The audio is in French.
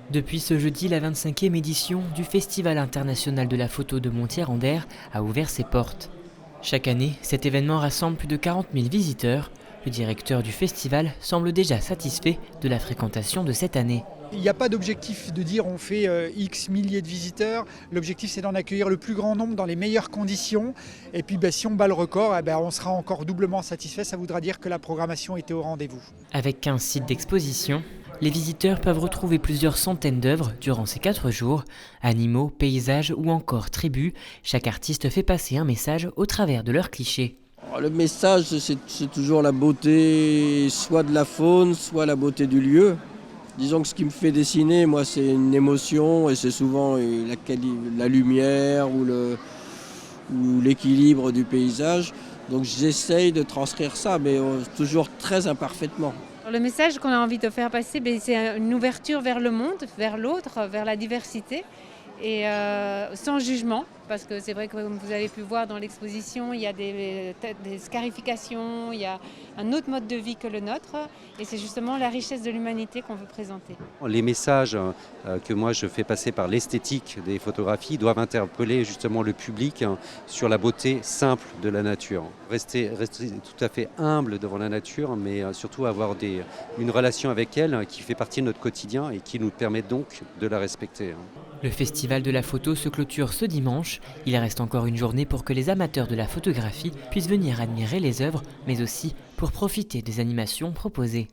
Depuis ce jeudi, la 25e édition du Festival international de la photo de Montier-en-Der a ouvert ses portes. Chaque année, cet événement rassemble plus de 40 000 visiteurs. Le directeur du festival semble déjà satisfait de la fréquentation de cette année. Il n'y a pas d'objectif de dire on fait X milliers de visiteurs. L'objectif c'est d'en accueillir le plus grand nombre dans les meilleures conditions. Et puis si on bat le record, on sera encore doublement satisfait. Ça voudra dire que la programmation était au rendez-vous. Avec 15 sites d'exposition, les visiteurs peuvent retrouver plusieurs centaines d'œuvres durant ces 4 jours. Animaux, paysages ou encore tribus, chaque artiste fait passer un message au travers de leurs clichés. Le message, c'est toujours la beauté, soit de la faune, soit la beauté du lieu. Disons que ce qui me fait dessiner, moi, c'est une émotion et c'est souvent la lumière ou l'équilibre du paysage. Donc j'essaye de transcrire ça, mais toujours très imparfaitement. Le message qu'on a envie de faire passer, c'est une ouverture vers le monde, vers l'autre, vers la diversité et sans jugement. Parce que c'est vrai que comme vous avez pu voir dans l'exposition, il y a des scarifications, il y a un autre mode de vie que le nôtre. Et c'est justement la richesse de l'humanité qu'on veut présenter. Les messages que moi je fais passer par l'esthétique des photographies doivent interpeller justement le public sur la beauté simple de la nature. Rester tout à fait humble devant la nature, mais surtout avoir une relation avec elle qui fait partie de notre quotidien et qui nous permet donc de la respecter. Le festival de la photo se clôture ce dimanche. Il reste encore une journée pour que les amateurs de la photographie puissent venir admirer les œuvres, mais aussi pour profiter des animations proposées.